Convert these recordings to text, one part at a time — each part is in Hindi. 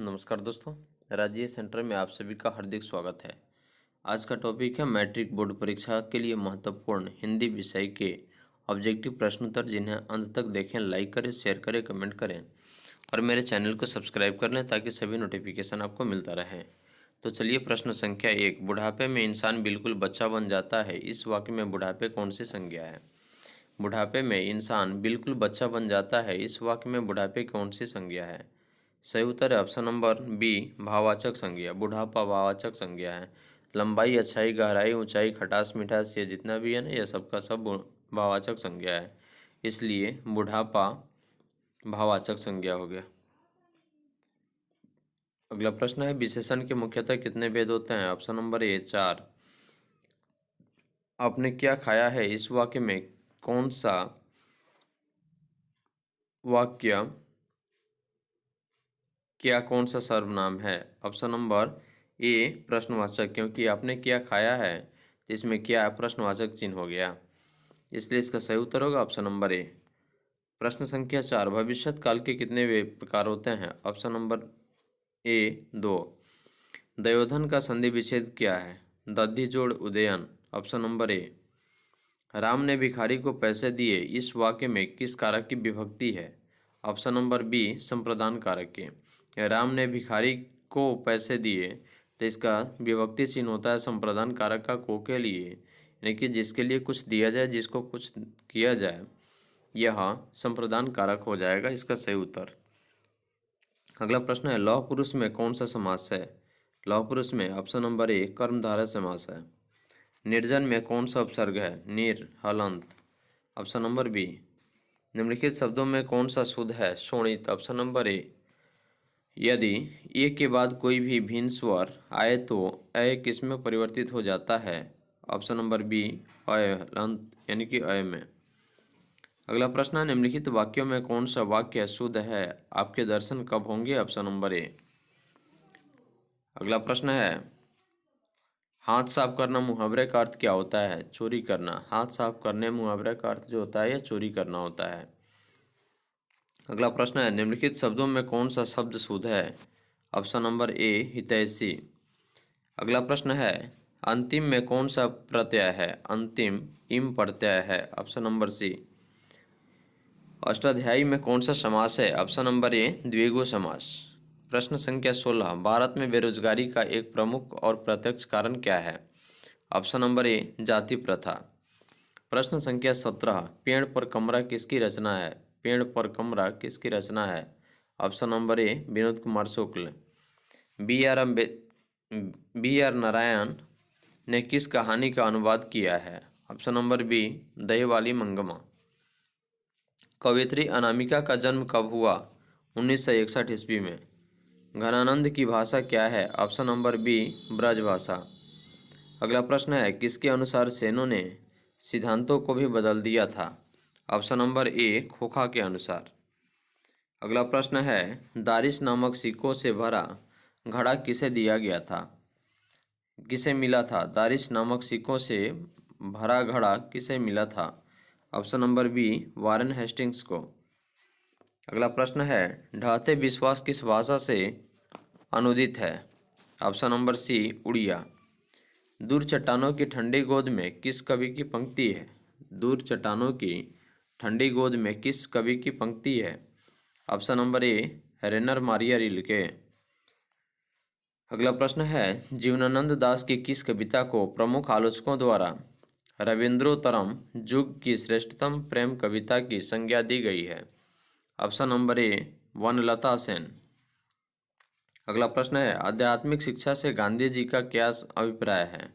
नमस्कार दोस्तों, राज्य सेंटर में आप सभी का हार्दिक स्वागत है। आज का टॉपिक है मैट्रिक बोर्ड परीक्षा के लिए महत्वपूर्ण हिंदी विषय के ऑब्जेक्टिव प्रश्नोत्तर, जिन्हें अंत तक देखें, लाइक करें, शेयर करें, कमेंट करें और मेरे चैनल को सब्सक्राइब कर लें ताकि सभी नोटिफिकेशन आपको मिलता रहे। तो चलिए, प्रश्न संख्या 1, बुढ़ापे में इंसान बिल्कुल बच्चा बन जाता है, इस वाक्य में बुढ़ापे कौन सी संज्ञा है? बुढ़ापे में इंसान बिल्कुल बच्चा बन जाता है, इस वाक्य में बुढ़ापे कौन सी संज्ञा है? सही उत्तर है ऑप्शन नंबर बी, भाववाचक संज्ञा। बुढ़ापा भाववाचक संज्ञा है। लंबाई, अच्छाई, गहराई, ऊंचाई, खटास, मिठास, ये जितना भी है ना, ये सबका सब भाववाचक संज्ञा है, इसलिए बुढ़ापा भाववाचक संज्ञा हो गया। अगला प्रश्न है, विशेषण के मुख्यतः कितने भेद होते हैं? ऑप्शन नंबर ए, 4। आपने क्या खाया है, इस वाक्य में कौन सा वाक्य क्या कौन सा सर्वनाम है? ऑप्शन नंबर ए, प्रश्नवाचक, क्योंकि आपने क्या खाया है, इसमें क्या प्रश्नवाचक चिन्ह हो गया, इसलिए इसका सही उत्तर होगा ऑप्शन नंबर ए। प्रश्न संख्या 4, भविष्यत काल के कितने वे प्रकार होते हैं? ऑप्शन नंबर ए, 2। दयोधन का संधि विच्छेद क्या है? दधि जोड़ उदयन। ऑप्शन नंबर ए। राम ने भिखारी को पैसे दिए, इस वाक्य में किस कारक की विभक्ति है? ऑप्शन नंबर बी, संप्रदान कारक की। राम ने भिखारी को पैसे दिए, तो इसका विभक्ति चिन्ह होता है संप्रदान कारक का को के लिए, यानी कि जिसके लिए कुछ दिया जाए, जिसको कुछ किया जाए, यह संप्रदान कारक हो जाएगा, इसका सही उत्तर। अगला प्रश्न है, लौह पुरुष में कौन सा समास है? लौह पुरुष में ऑप्शन नंबर ए, कर्मधारय समास है। निर्जन में कौन सा उपसर्ग है? निर, हलंत। Option number B. निम्नलिखित शब्दों में कौन सा शुद्ध है? शोणित। ऑप्शन नंबर ए। यदि ए के बाद कोई भी भिन्न स्वर आए तो अय किस में परिवर्तित हो जाता है? ऑप्शन नंबर बी, अय, हलंत, यानी कि अय में। अगला प्रश्न है, निम्नलिखित वाक्यों में कौन सा वाक्य शुद्ध है? आपके दर्शन कब होंगे? Option number A. अगला प्रश्न है, हाथ साफ करना मुहावरे का अर्थ क्या होता है? चोरी करना। हाथ साफ करने मुहावरे का अर्थ जो होता है, यह चोरी करना होता है। अगला प्रश्न है, निम्नलिखित शब्दों में कौन सा शब्द शुद्ध है? ऑप्शन नंबर ए, हितैषी। अगला प्रश्न है, अंतिम में कौन सा प्रत्यय है? अंतिम इम प्रत्यय है। ऑप्शन नंबर सी। अष्टाध्यायी में कौन सा समास है? ऑप्शन नंबर ए, द्विगु समास। प्रश्न संख्या 16, भारत में बेरोजगारी का एक प्रमुख और प्रत्यक्ष कारण क्या है? ऑप्शन नंबर ए, जाति प्रथा। प्रश्न संख्या 17, पेड़ पर कमरा किसकी रचना है? पेड़ पर कमरा किसकी रचना है? Option number A, Vinod Kumar Shukla. B R अम्बे बी आर नारायण ने किस कहानी का अनुवाद किया है? Option number B, Dahiwali Mangamma. कवयित्री अनामिका का जन्म कब हुआ? 1961 ईस्वी में। घनानंद की भाषा क्या है? Option number B, Brajbhasha. अगला प्रश्न है, किसके अनुसार सेनों ने सिद्धांतों को भी बदल दिया था? ऑप्शन नंबर ए, खोखा के अनुसार। अगला प्रश्न है, दारिश नामक सिक्कों से भरा घड़ा किसे दिया गया था? किसे मिला था? दारिश नामक सिक्कों से भरा घड़ा किसे मिला था? Option number B, Warren Hastings को। अगला प्रश्न है, ढाते विश्वास किस भाषा से अनुदित है? Option number C, Odia. दूर चट्टानों की ठंडी गोद में किस कवि की पंक्ति है? दूर चट्टानों की ठंडी गोद में किस कवि की पंक्ति है? Option number A, Rainer Maria Rilke. अगला प्रश्न है, जीवनानंद दास की किस कविता को प्रमुख आलोचकों द्वारा रविंद्रोत्तरम युग की श्रेष्ठतम प्रेम कविता की संज्ञा दी गई है? Option number A, Banalata Sen. अगला प्रश्न है, आध्यात्मिक शिक्षा से गांधी जी का क्या अभिप्राय है?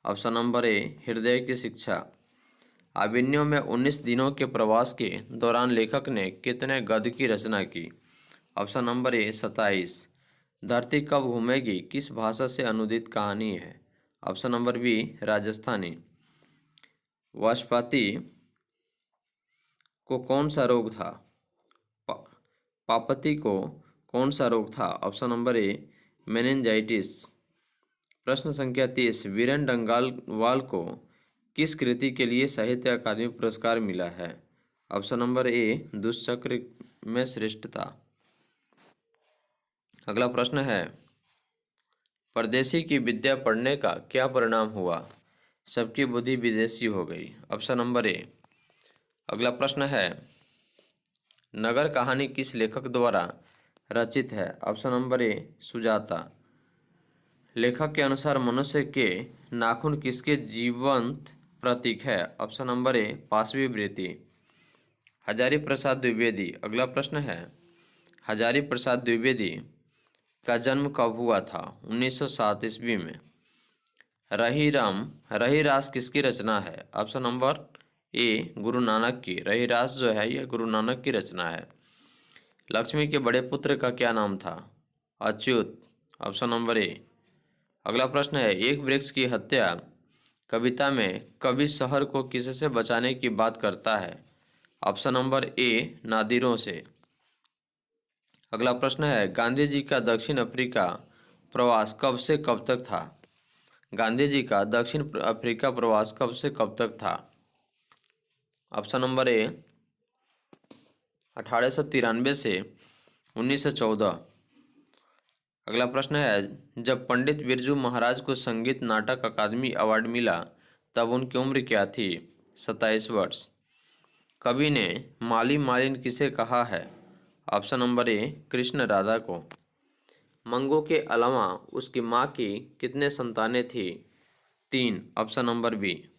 ऑप्शन नंबर ए, हृदय की शिक्षा। आविन्यो में 19 दिनों के प्रवास के दौरान लेखक ने कितने गद्य की रचना की? ऑप्शन नंबर ए, 27। धरती कब घूमेगी किस भाषा से अनुदित कहानी है? Option number B, Rajasthani. Vajpayee को कौन सा रोग था? पा, पापति को कौन सा रोग था? ऑप्शन नंबर ए, मेनिंजाइटिस। प्रश्न संख्या 30, वीरेन डंगालवाल को किस कृति के लिए साहित्य अकादमी पुरस्कार मिला है? ऑप्शन नंबर ए, दुष्चक्र में श्रेष्ठता। अगला प्रश्न है, परदेशी की विद्या पढ़ने का क्या परिणाम हुआ? सबकी बुद्धि विदेशी हो गई। Option number A. अगला प्रश्न है, नगर कहानी किस लेखक द्वारा रचित है? ऑप्शन नंबर ए, सुजाता। लेखक के अनुसार मनुष्य के नाखून किसके जीवंत प्रतीक है? ऑप्शन नंबर ए, पाशवी वृत्ति। हजारी प्रसाद द्विवेदी। अगला प्रश्न है, हजारी प्रसाद द्विवेदी का जन्म कब हुआ था? 1907 ईस्वी में। रहीरास किसकी रचना है? ऑप्शन नंबर ए, गुरु नानक की। रहीरास जो है यह गुरु नानक की रचना है। लक्ष्मी के बड़े पुत्र का क्या नाम था? अच्युत। Option number A. अगला प्रश्न है, एक वृक्ष की हत्या कविता में कवि शहर को किससे बचाने की बात करता है? ऑप्शन नंबर ए, नादिरों से। अगला प्रश्न है, गांधी जी का दक्षिण अफ्रीका प्रवास कब से कब तक था? गांधी जी का दक्षिण अफ्रीका प्रवास कब से कब तक था? ऑप्शन नंबर ए, 1893 से 1914। अगला प्रश्न है, जब पंडित बिरजू महाराज को संगीत नाटक अकादमी अवार्ड मिला तब उनकी उम्र क्या थी? 27 वर्ष। कवि ने माली मालिन किसे कहा है? ऑप्शन नंबर ए, कृष्ण राधा को। मंगू के अलावा उसकी माँ की कितने संतानें थी? 3। Option number B.